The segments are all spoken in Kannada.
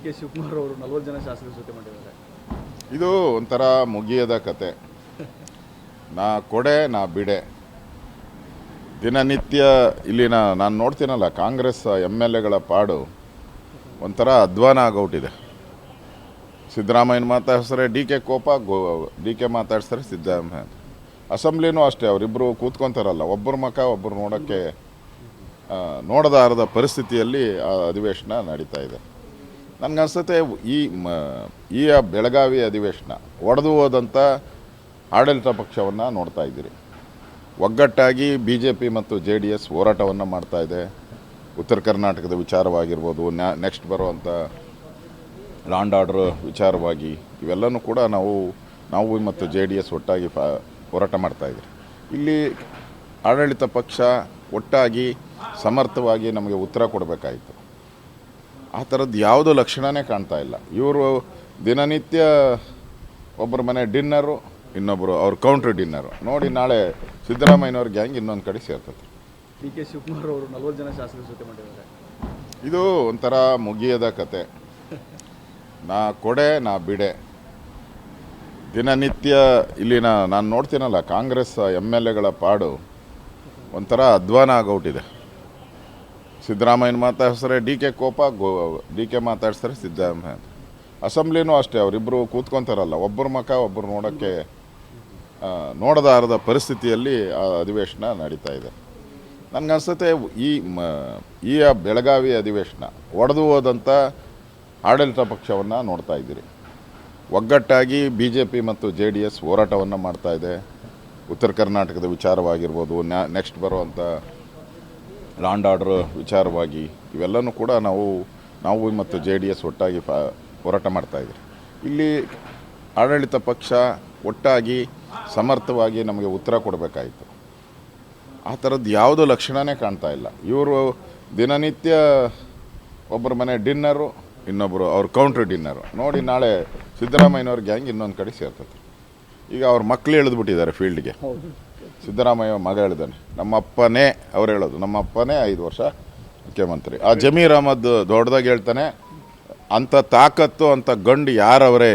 ಕೆ ಶಿವಕುಮಾರ್ ಅವರು 40 ಜನ ಶಾಸಕರ ಜೊತೆ ಮಾಡಿದ್ದಾರೆ. ಇದು ಒಂಥರ ಮುಗಿಯದ ಕತೆ. ನಾ ಕೊಡೆ ನಾ ಬಿಡೆ. ದಿನನಿತ್ಯ ಇಲ್ಲಿನ ನಾನು ನೋಡ್ತೀನಲ್ಲ, ಕಾಂಗ್ರೆಸ್ MLAಗಳ ಪಾಡು ಒಂಥರ ಅಧ್ವಾನ ಆಗೋಟಿದೆ. ಸಿದ್ದರಾಮಯ್ಯನ ಮಾತಾಡ್ಸ್ತಾರೆ DK ಕೋಪ, DK ಮಾತಾಡ್ಸ್ತಾರೆ ಸಿದ್ದರಾಮಯ್ಯ. ಅಸೆಂಬ್ಲಿನೂ ಅಷ್ಟೇ, ಅವರಿಬ್ಬರು ಕೂತ್ಕೊತಾರಲ್ಲ, ಒಬ್ಬರ ಮುಖ ಒಬ್ಬರು ನೋಡೋಕ್ಕೆ ನೋಡದಾರದ ಪರಿಸ್ಥಿತಿಯಲ್ಲಿ ಆ ಅಧಿವೇಶನ ನಡೀತಾ ಇದೆ. ನನಗನ್ಸುತ್ತೆ ಈ ಬೆಳಗಾವಿ ಅಧಿವೇಶನ ಒಡೆದು ಹೋದಂಥ ಆಡಳಿತ ಪಕ್ಷವನ್ನು ನೋಡ್ತಾ ಇದ್ದೀರಿ. ಒಗ್ಗಟ್ಟಾಗಿ BJP ಮತ್ತು JDS ಹೋರಾಟವನ್ನು ಮಾಡ್ತಾ ಇದೆ. ಉತ್ತರ ಕರ್ನಾಟಕದ ವಿಚಾರವಾಗಿರ್ಬೋದು, ನೆಕ್ಸ್ಟ್ ಬರುವಂಥ ಲಾಂಡ್ ಆರ್ಡರ್ ವಿಚಾರವಾಗಿ, ಇವೆಲ್ಲನೂ ಕೂಡ ನಾವು ಮತ್ತು JDS ಒಟ್ಟಾಗಿ ಹೋರಾಟ ಮಾಡ್ತಾಯಿದ್ದೀರಿ. ಇಲ್ಲಿ ಆಡಳಿತ ಪಕ್ಷ ಒಟ್ಟಾಗಿ ಸಮರ್ಥವಾಗಿ ನಮಗೆ ಉತ್ತರ ಕೊಡಬೇಕಾಯಿತು. ಆ ಥರದ್ದು ಯಾವುದೂ ಲಕ್ಷಣವೇ ಕಾಣ್ತಾ ಇಲ್ಲ. ಇವರು ದಿನನಿತ್ಯ ಒಬ್ಬರ ಮನೆ ಡಿನ್ನರು, ಇನ್ನೊಬ್ಬರು ಅವ್ರ ಕೌಂಟ್ರ್ ಡಿನ್ನರು ನೋಡಿ. ನಾಳೆ ಸಿದ್ದರಾಮಯ್ಯನವ್ರ ಗ್ಯಾಂಗ್ ಇನ್ನೊಂದು ಕಡೆ ಸೇರ್ತದೆ. DK ಶಿವಕುಮಾರ್ ಅವರು 40 ಜನ ಶಾಸಕರ ಜೊತೆ ಮಾಡಿದ್ದಾರೆ. ಇದು ಒಂಥರ ಮುಗಿಯದ ಕತೆ. ನಾ ಕೊಡೆ ನಾ ಬಿಡೆ. ದಿನನಿತ್ಯ ಇಲ್ಲಿನ ನಾನು ನೋಡ್ತೀನಲ್ಲ, ಕಾಂಗ್ರೆಸ್ MLAಗಳ ಪಾಡು ಒಂಥರ ಅಧ್ವಾನ ಆಗೋಟಿದೆ. ಸಿದ್ದರಾಮಯ್ಯನ ಮಾತಾಡ್ಸ್ತಾರೆ DK ಕೋಪ, DK ಮಾತಾಡ್ಸ್ತಾರೆ ಸಿದ್ದರಾಮಯ್ಯ. ಅಸೆಂಬ್ಲಿನೂ ಅಷ್ಟೇ, ಅವರಿಬ್ಬರು ಕೂತ್ಕೊತಾರಲ್ಲ, ಒಬ್ಬರ ಮುಖ ಒಬ್ಬರು ನೋಡೋಕ್ಕೆ ನೋಡದಾರದ ಪರಿಸ್ಥಿತಿಯಲ್ಲಿ ಆ ಅಧಿವೇಶನ ನಡೀತಾ ಇದೆ. ನನಗನ್ಸುತ್ತೆ ಈ ಬೆಳಗಾವಿ ಅಧಿವೇಶನ ಒಡೆದು ಹೋದಂಥ ಆಡಳಿತ ಪಕ್ಷವನ್ನು ನೋಡ್ತಾ ಇದ್ದೀರಿ. ಒಗ್ಗಟ್ಟಾಗಿ BJP ಮತ್ತು JDS ಹೋರಾಟವನ್ನು ಮಾಡ್ತಾ ಇದೆ. ಉತ್ತರ ಕರ್ನಾಟಕದ ವಿಚಾರವಾಗಿರ್ಬೋದು, ನೆಕ್ಸ್ಟ್ ಬರುವಂಥ ಲಾಂಡ್ ಆರ್ಡರ್ ವಿಚಾರವಾಗಿ, ಇವೆಲ್ಲನೂ ಕೂಡ ನಾವು ಮತ್ತು JDS ಒಟ್ಟಾಗಿ ಹೋರಾಟ ಮಾಡ್ತಾಯಿದ್ದೀರಿ. ಇಲ್ಲಿ ಆಡಳಿತ ಪಕ್ಷ ಒಟ್ಟಾಗಿ ಸಮರ್ಥವಾಗಿ ನಮಗೆ ಉತ್ತರ ಕೊಡಬೇಕಾಯಿತು. ಆ ಥರದ್ದು ಯಾವುದೂ ಲಕ್ಷಣವೇ ಕಾಣ್ತಾ ಇಲ್ಲ. ಇವರು ದಿನನಿತ್ಯ ಒಬ್ಬರ ಮನೆ ಡಿನ್ನರು, ಇನ್ನೊಬ್ಬರು ಅವ್ರ ಕೌಂಟ್ರ್ ಡಿನ್ನರು ನೋಡಿ. ನಾಳೆ ಸಿದ್ದರಾಮಯ್ಯನವ್ರ ಗ್ಯಾಂಗ್ ಇನ್ನೊಂದು ಕಡೆ ಸೇರ್ತದೆ. ಈಗ ಅವ್ರ ಮಕ್ಕಳು ಇಳಿದ್ಬಿಟ್ಟಿದ್ದಾರೆ ಫೀಲ್ಡ್ಗೆ. ಸಿದ್ದರಾಮಯ್ಯ ಮಗ ಹೇಳಿದಾನೆ, ನಮ್ಮಪ್ಪನೇ ಅವ್ರು ಹೇಳೋದು, ನಮ್ಮಪ್ಪನೇ 5 ವರ್ಷ ಮುಖ್ಯಮಂತ್ರಿ. ಆ ಜಮೀರ್ ಅಹಮದ್ ದೊಡ್ಡದಾಗಿ ಹೇಳ್ತಾನೆ, ಅಂಥ ತಾಕತ್ತು ಅಂಥ ಗಂಡು ಯಾರವರೇ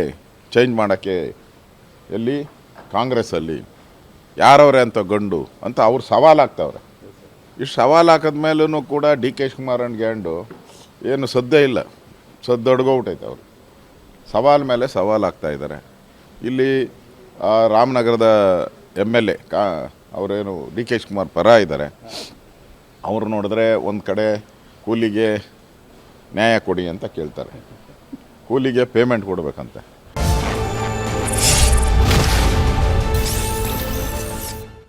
ಚೇಂಜ್ ಮಾಡೋಕ್ಕೆ, ಎಲ್ಲಿ ಕಾಂಗ್ರೆಸ್ಸಲ್ಲಿ ಯಾರವರೇ ಅಂತ ಗಂಡು ಅಂತ ಅವ್ರು ಸವಾಲಾಗ್ತಾವ್ರೆ. ಇಷ್ಟು ಸವಾಲು ಹಾಕಿದ್ಮೇಲೂ ಕೂಡ DK ಶಿವಕುಮಾರನ್ ಗ್ಯಾಂಡು ಏನು ಸದ್ದೇ ಇಲ್ಲ, ಸದ್ದೊಡ್ಗೋಗ್ಬಿಟ್ಟೈತೆ. ಅವರು ಸವಾಲ್ ಮೇಲೆ ಸವಾಲು ಆಗ್ತಾಯಿದ್ದಾರೆ. ಇಲ್ಲಿ ರಾಮನಗರದ MLA ಅವರೇನು DK ಶಿವಕುಮಾರ್ ಪರ ಇದ್ದಾರೆ. ಅವರು ನೋಡಿದ್ರೆ ಒಂದು ಕಡೆ ಕೂಲಿಗೆ ನ್ಯಾಯ ಕೊಡಿ ಅಂತ ಕೇಳ್ತಾರೆ, ಕೂಲಿಗೆ ಪೇಮೆಂಟ್ ಕೊಡಬೇಕಂತೆ.